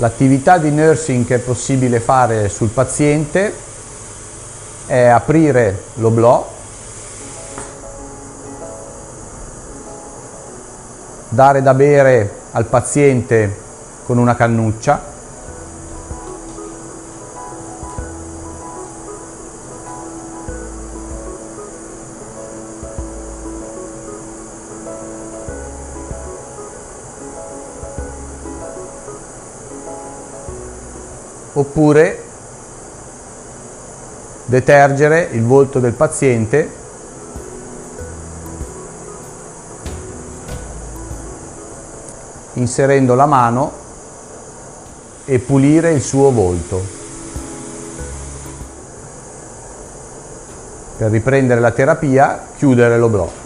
L'attività di nursing che è possibile fare sul paziente è aprire l'oblò, dare da bere al paziente con una cannuccia, oppure detergere il volto del paziente inserendo la mano e pulire il suo volto. Per riprendere la terapia, chiudere l'oblò.